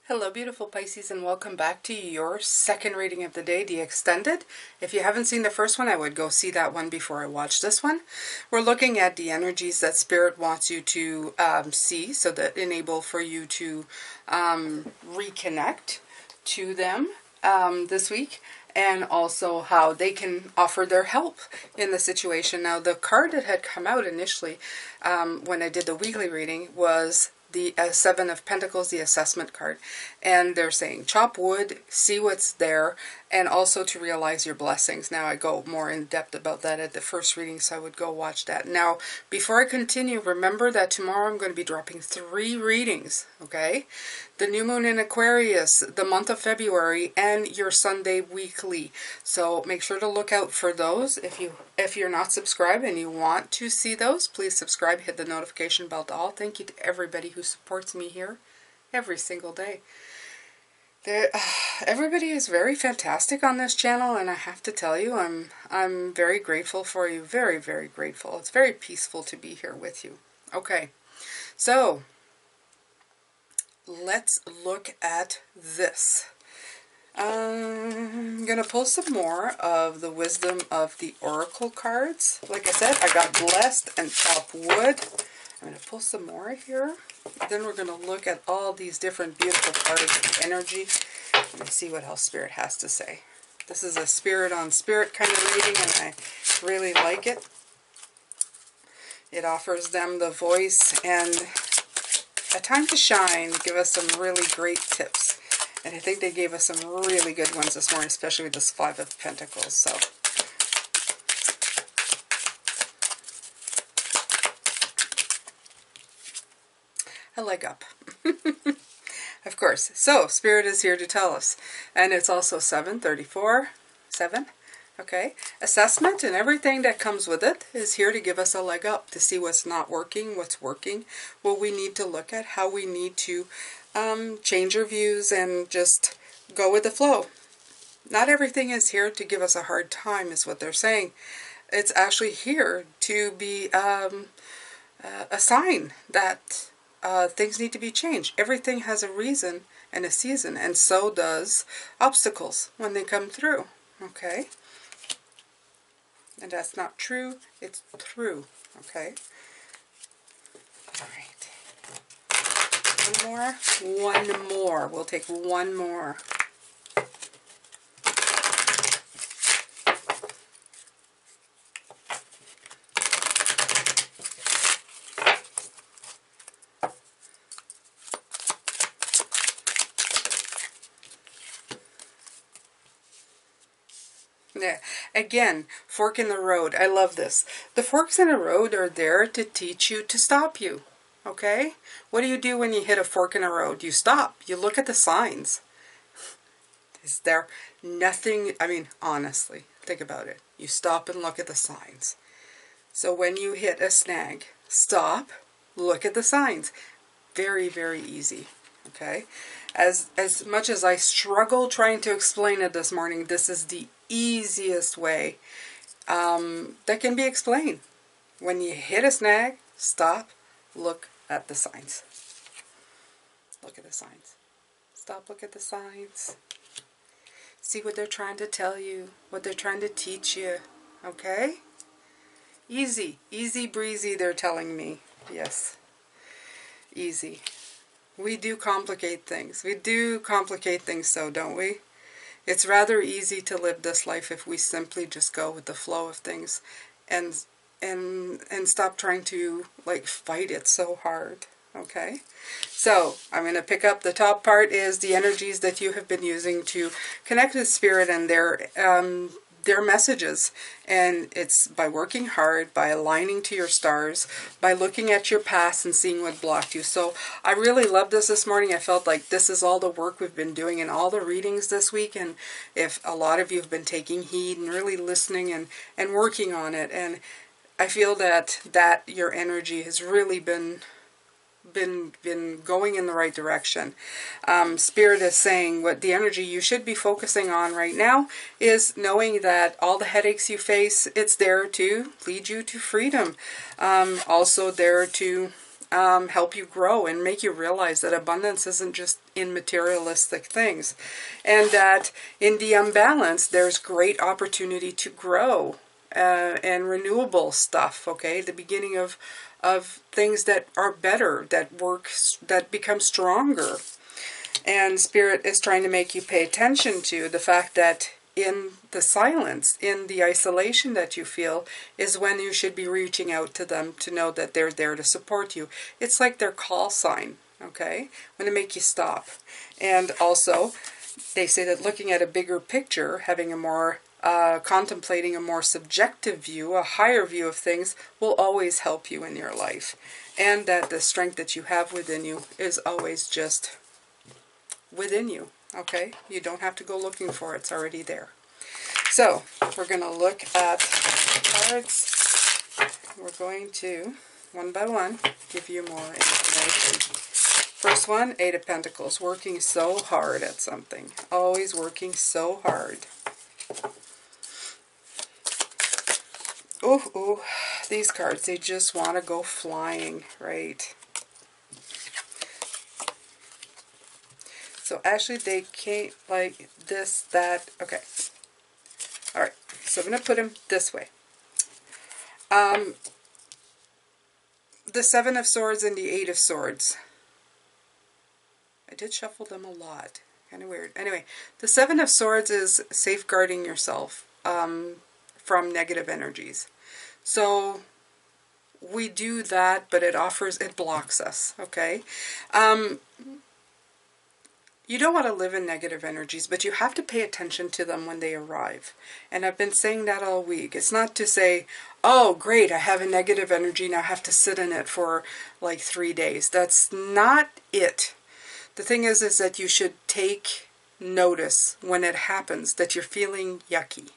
Hello beautiful Pisces, and welcome back to your second reading of the day, the extended. If you haven't seen the first one, I would go see that one before I watch this one. We're looking at the energies that Spirit wants you to see, so that enable for you to reconnect to them this week, and also how they can offer their help in the situation. Now, the card that had come out initially when I did the weekly reading was the Seven of Pentacles, the assessment card. And they're saying, chop wood, see what's there, and also to realize your blessings. Now, I go more in depth about that at the first reading, so I would go watch that. Now, before I continue, remember that tomorrow I'm going to be dropping 3 readings, okay? The new moon in Aquarius, the month of February, and your Sunday weekly. So make sure to look out for those. If you're not subscribed and you want to see those, please subscribe, hit the notification bell to all. Thank you to everybody who supports me here every single day. Everybody is very fantastic on this channel, and I have to tell you, I'm very grateful for you. Very, very grateful. It's very peaceful to be here with you. Okay, so let's look at this. I'm going to pull some more of the Wisdom of the Oracle cards. Like I said, I got blessed and chop wood. I'm going to pull some more here. Then we're going to look at all these different beautiful cards of energy and see what else Spirit has to say. This is a spirit on spirit kind of reading, and I really like it. It offers them the voice and a time to shine, give us some really great tips. And I think they gave us some really good ones this morning, especially with this Five of Pentacles. So a leg up. Of course. So Spirit is here to tell us. And it's also 7:34. 7. Okay. Assessment and everything that comes with it is here to give us a leg up, to see what's not working, what's working, what we need to look at, how we need to change our views and just go with the flow. Not everything is here to give us a hard time, is what they're saying. It's actually here to be a sign that things need to be changed. Everything has a reason and a season, and so does obstacles when they come through. Okay? And that's not true, it's true. Okay? All right. One more. We'll take one more. Yeah. Again, fork in the road. I love this. The forks in the road are there to teach you, to stop you. Okay? What do you do when you hit a fork in a road? You stop. You look at the signs. Is there nothing? I mean, honestly, think about it. You stop and look at the signs. So when you hit a snag, stop, look at the signs. Very, very easy. Okay? As much as I struggle trying to explain it this morning, this is the easiest way that can be explained. When you hit a snag, stop, look at the signs. Look at the signs. Stop, look at the signs. See what they're trying to tell you, what they're trying to teach you. Okay? Easy. Easy breezy, they're telling me. Yes. Easy. We do complicate things. We do complicate things so, don't we? It's rather easy to live this life if we simply just go with the flow of things and stop trying to like fight it so hard. Okay? So, I'm going to pick up the top part is the energies that you have been using to connect with Spirit and their messages. And it's by working hard, by aligning to your stars, by looking at your past and seeing what blocked you. So I really loved this morning. I felt like this is all the work we've been doing in all the readings this week. And if a lot of you have been taking heed and really listening and working on it, and I feel that your energy has really been going in the right direction. Spirit is saying what the energy you should be focusing on right now is knowing that all the headaches you face, it's there to lead you to freedom. Also there to help you grow and make you realize that abundance isn't just in materialistic things, and that in the unbalance there's great opportunity to grow and renewable stuff. Okay, the beginning of things that are better, that works, that become stronger. And Spirit is trying to make you pay attention to the fact that in the silence, in the isolation that you feel, is when you should be reaching out to them to know that they're there to support you. It's like their call sign, okay? When to make you stop. And also, they say that looking at a bigger picture, having a more, contemplating a more subjective view, a higher view of things, will always help you in your life. And that the strength that you have within you is always just within you, okay? You don't have to go looking for it. It's already there. So, we're going to look at cards. We're going to, one by one, give you more information. First one, Eight of Pentacles. Working so hard at something. Always working so hard. Ooh, these cards, they just want to go flying, right? So actually they can't, like this, that, okay. Alright, so I'm going to put them this way. The Seven of Swords and the Eight of Swords. I did shuffle them a lot. Kind of weird. Anyway, the Seven of Swords is safeguarding yourself from negative energies. So we do that, but it blocks us, okay? You don't want to live in negative energies, but you have to pay attention to them when they arrive. And I've been saying that all week. It's not to say, oh, great, I have a negative energy, now I have to sit in it for like 3 days. That's not it. The thing is that you should take notice when it happens, that you're feeling yucky,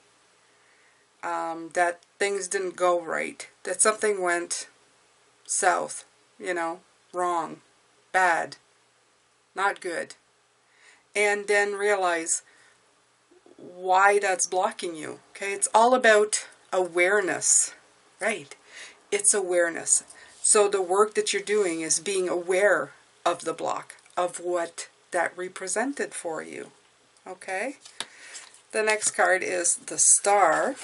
that things didn't go right, that something went south, you know, wrong, bad, not good. And then realize why that's blocking you. Okay, it's all about awareness, right? It's awareness. So the work that you're doing is being aware of the block, of what that represented for you. Okay? The next card is the Star.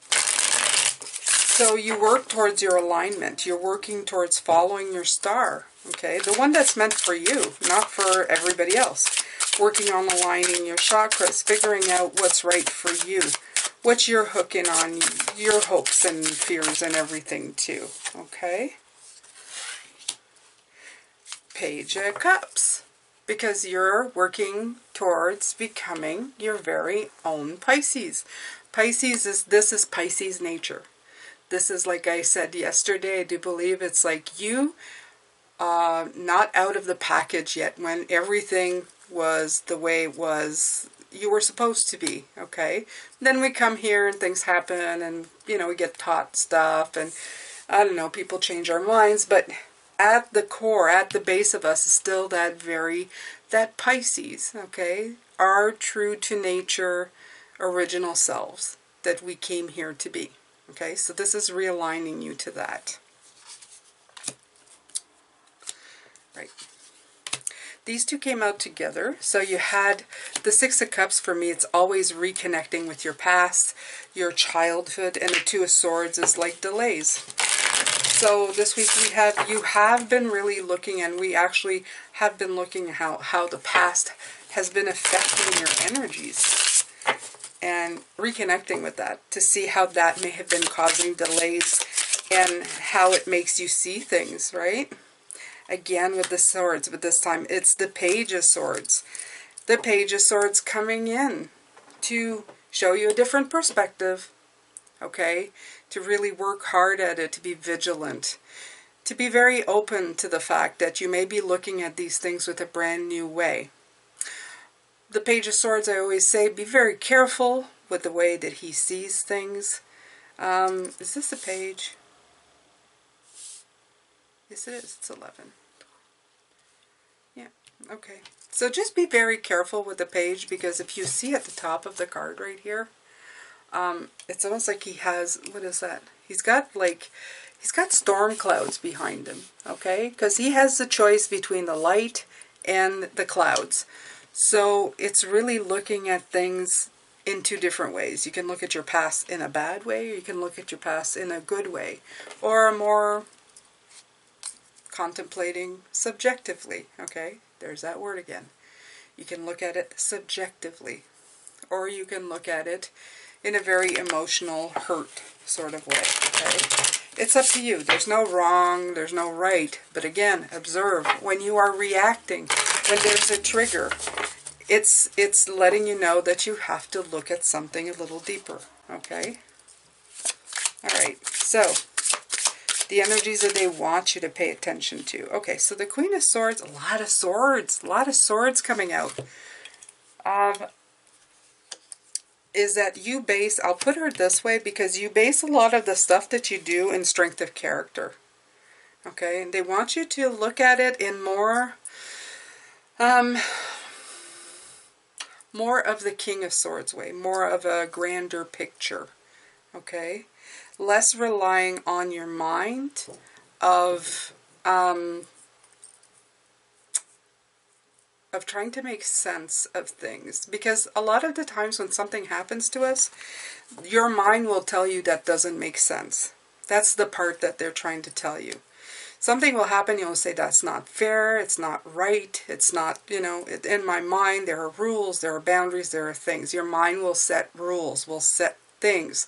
So you work towards your alignment. You're working towards following your star. Okay? The one that's meant for you, not for everybody else. Working on aligning your chakras, figuring out what's right for you, what you're hooking on, your hopes and fears and everything too, okay? Page of Cups, because you're working towards becoming your very own Pisces. This is Pisces nature. This is, like I said yesterday, I do believe it's like you, not out of the package yet, when everything was the way it was, you were supposed to be, okay? Then we come here and things happen and, you know, we get taught stuff and, I don't know, people change our minds, but at the core, at the base of us is still that Pisces, okay? Our true to nature original selves that we came here to be, okay? So this is realigning you to that. Right. These two came out together. So you had the Six of Cups. For me, it's always reconnecting with your past, your childhood, and the Two of Swords is like delays. So this week you have been really looking, and we actually have been looking at how the past has been affecting your energies and reconnecting with that to see how that may have been causing delays and how it makes you see things, right? Again with the swords, but this time it's the Page of Swords. The Page of Swords coming in to show you a different perspective, okay? To really work hard at it, to be vigilant, to be very open to the fact that you may be looking at these things with a brand new way. The Page of Swords, I always say, be very careful with the way that he sees things. Is this a page? Yes, it is. It's 11. Yeah, okay. So just be very careful with the page, because if you see at the top of the card right here, it's almost like he has, what is that? He's got he's got storm clouds behind him, okay? Because he has the choice between the light and the clouds. So it's really looking at things in two different ways. You can look at your past in a bad way, or you can look at your past in a good way, or a more contemplating subjectively, okay? There's that word again. You can look at it subjectively, or you can look at it in a very emotional, hurt sort of way, okay? It's up to you. There's no wrong, there's no right. But again, observe when you are reacting, when there's a trigger, it's letting you know that you have to look at something a little deeper, okay? All right, so the energies that they want you to pay attention to. Okay, so the Queen of Swords, a lot of swords coming out. Is that you base, I'll put her this way, because you base a lot of the stuff that you do in strength of character. Okay, and they want you to look at it in more of the King of Swords way, more of a grander picture. Okay, less relying on your mind of trying to make sense of things. Because a lot of the times when something happens to us, your mind will tell you that doesn't make sense. That's the part that they're trying to tell you. Something will happen, you'll say, that's not fair, it's not right, it's not, you know, in my mind there are rules, there are boundaries, there are things. Your mind will set rules, will set things.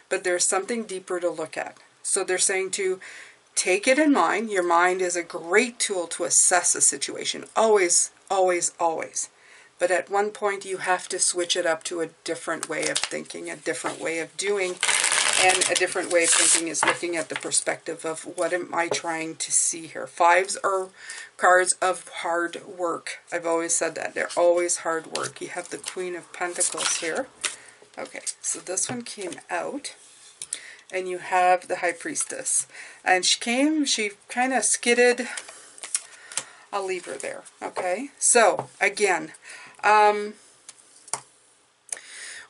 But there's something deeper to look at. So they're saying to take it in mind. Your mind is a great tool to assess a situation. Always, always, always. But at one point you have to switch it up to a different way of thinking, a different way of doing. And a different way of thinking is looking at the perspective of what am I trying to see here. Fives are cards of hard work. I've always said that. They're always hard work. You have the Queen of Pentacles here. Okay, so this one came out. And you have the High Priestess. And she kind of skidded. I'll leave her there. Okay, so again,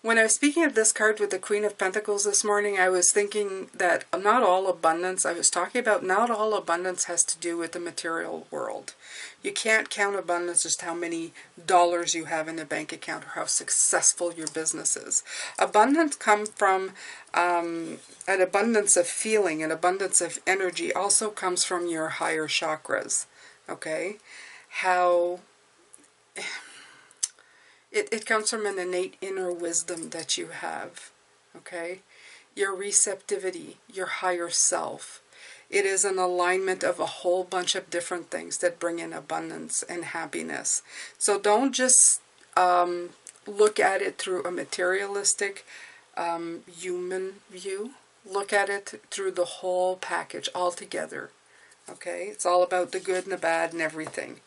when I was speaking of this card with the Queen of Pentacles this morning, I was thinking that not all abundance, I was talking about not all abundance has to do with the material world. You can't count abundance just how many dollars you have in the bank account or how successful your business is. Abundance comes from an abundance of feeling, an abundance of energy also comes from your higher chakras. Okay? How it comes from an innate inner wisdom that you have. Okay? Your receptivity, your higher self. It is an alignment of a whole bunch of different things that bring in abundance and happiness. So don't just look at it through a materialistic human view. Look at it through the whole package altogether. Okay? It's all about the good and the bad and everything.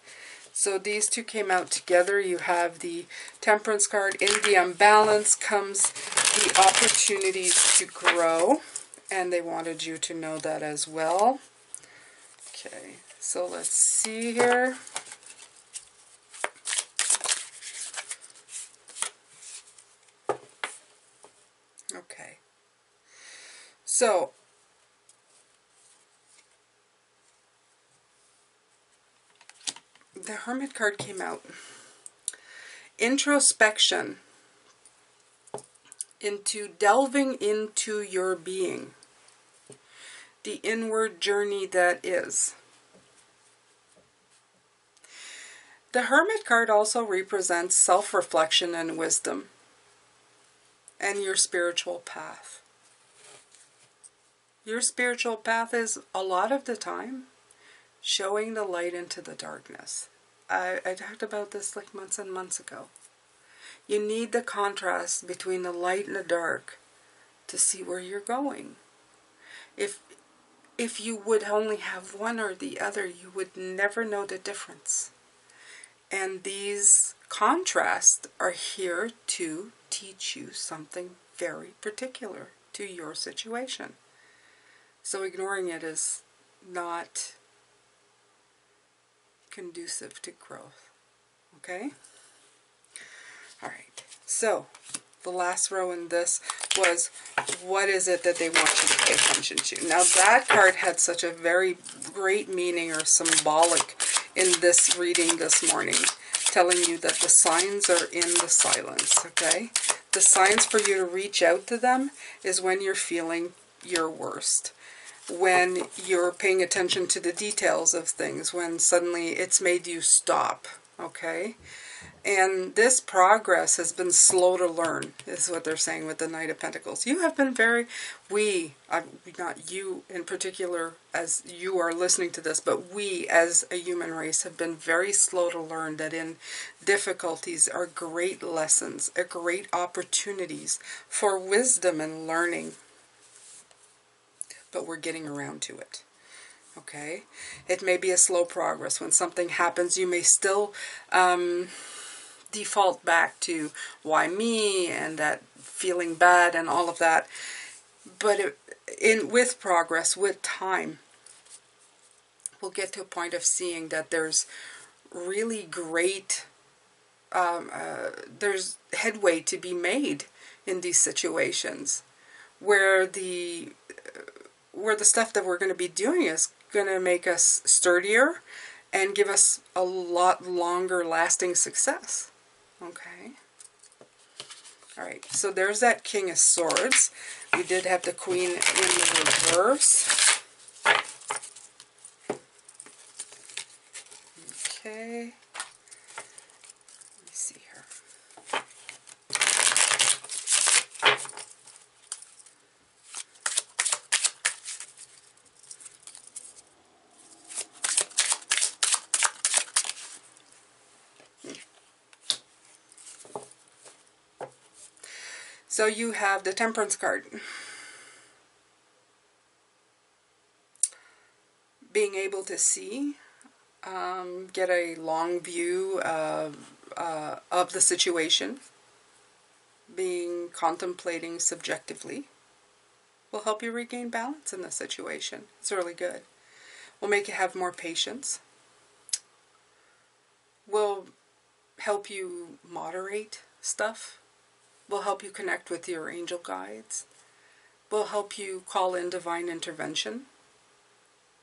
So these two came out together. You have the Temperance card. In the unbalance comes the opportunities to grow. And they wanted you to know that as well. Okay, so let's see here. Okay. So, the Hermit card came out. Introspection. Into delving into your being. The inward journey that is. The Hermit card also represents self-reflection and wisdom. And your spiritual path. Your spiritual path is, a lot of the time, showing the light into the darkness. I talked about this like months and months ago. You need the contrast between the light and the dark to see where you're going. If you would only have one or the other, you would never know the difference. And these contrasts are here to teach you something very particular to your situation. So ignoring it is not conducive to growth. Okay? Alright, so the last row in this, was, what is it that they want you to pay attention to? Now, that card had such a very great meaning or symbolic in this reading this morning, telling you that the signs are in the silence, okay? The signs for you to reach out to them is when you're feeling your worst, when you're paying attention to the details of things, when suddenly it's made you stop, okay? And this progress has been slow to learn, is what they're saying with the Knight of Pentacles. You have been very, not you in particular as you are listening to this, but we as a human race have been very slow to learn that in difficulties are great lessons, are great opportunities for wisdom and learning. But we're getting around to it. Okay? It may be a slow progress. When something happens, you may still default back to why me and that feeling bad and all of that. But with progress, with time, we'll get to a point of seeing that there's really great, there's headway to be made in these situations where the stuff that we're going to be doing is going to make us sturdier and give us a lot longer lasting success. Okay. All right. So there's that King of Swords. We did have the Queen in the reverse. Okay. Let me see here. So you have the Temperance card. Being able to see, get a long view of the situation, contemplating subjectively, will help you regain balance in the situation. It's really good. Will make you have more patience. Will help you moderate stuff. Will help you connect with your angel guides. Will help you call in divine intervention.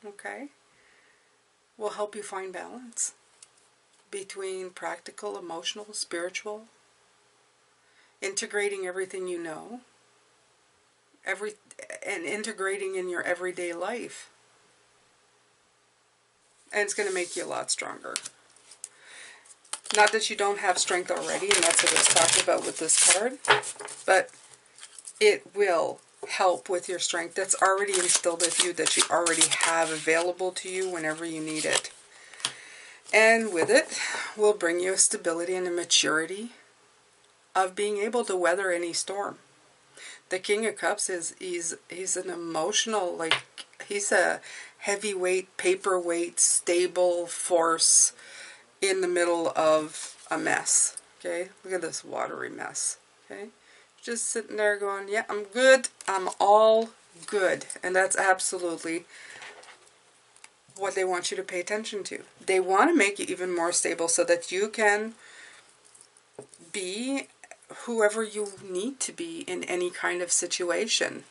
Okay? Will help you find balance between practical, emotional, spiritual, integrating everything you know, and integrating in your everyday life. And it's going to make you a lot stronger. Not that you don't have strength already, and that's what it's talking about with this card, but it will help with your strength that's already instilled with you, that you already have available to you whenever you need it. And with it will bring you a stability and a maturity of being able to weather any storm. The King of Cups he's an emotional, he's a heavyweight, paperweight, stable force in the middle of a mess. Okay, look at this watery mess. Okay, just sitting there going, yeah, I'm good, I'm all good. And that's absolutely what they want you to pay attention to. They want to make you even more stable so that you can be whoever you need to be in any kind of situation.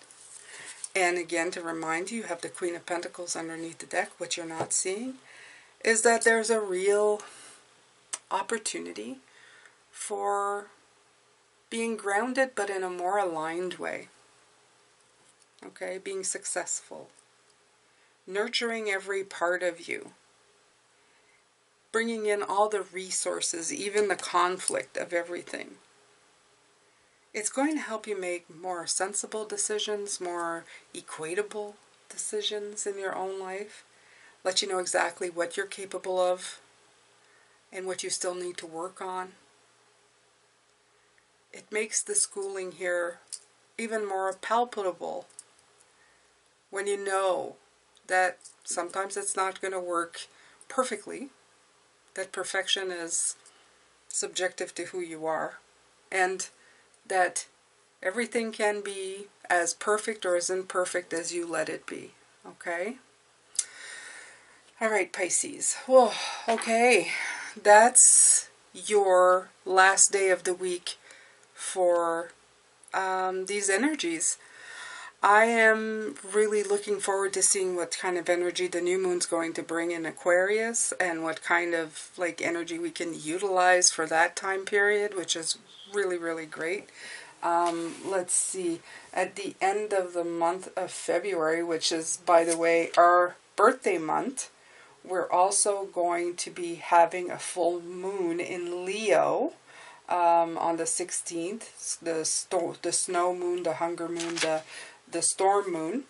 And again, to remind you, you have the Queen of Pentacles underneath the deck. What you're not seeing is that there's a real opportunity for being grounded, but in a more aligned way. Okay, being successful. Nurturing every part of you. Bringing in all the resources, even the conflict of everything. It's going to help you make more sensible decisions, more equatable decisions in your own life. Let you know exactly what you're capable of and what you still need to work on. It makes the schooling here even more palpable when you know that sometimes it's not going to work perfectly, that perfection is subjective to who you are, and that everything can be as perfect or as imperfect as you let it be. Okay? All right, Pisces. Whoa, okay. That's your last day of the week for these energies. I am really looking forward to seeing what kind of energy the new moon's going to bring in Aquarius, and what kind of like energy we can utilize for that time period, which is really, really great. Let's see, at the end of the month of February, which is, by the way, our birthday month, we're also going to be having a full moon in Leo on the 16th, the snow moon, the hunger moon, the storm moon.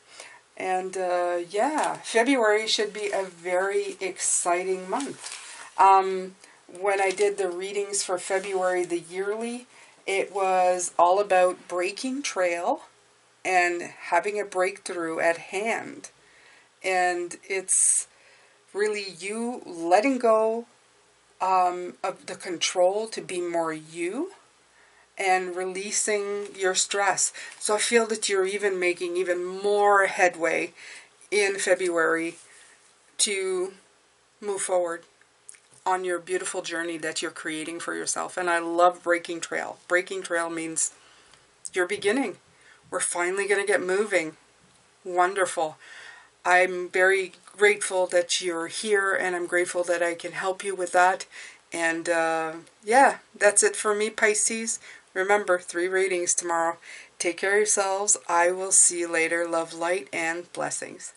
And yeah, February should be a very exciting month. When I did the readings for February, the yearly, it was all about breaking trail and having a breakthrough at hand. And it's really you letting go of the control to be more you, and releasing your stress. So I feel that you're even making even more headway in February to move forward on your beautiful journey that you're creating for yourself. And I love breaking trail. Breaking trail means you're beginning. We're finally going to get moving. Wonderful. I'm very grateful that you're here, and I'm grateful that I can help you with that. And yeah, that's it for me, Pisces. Remember, 3 readings tomorrow. Take care of yourselves. I will see you later. Love, light, and blessings.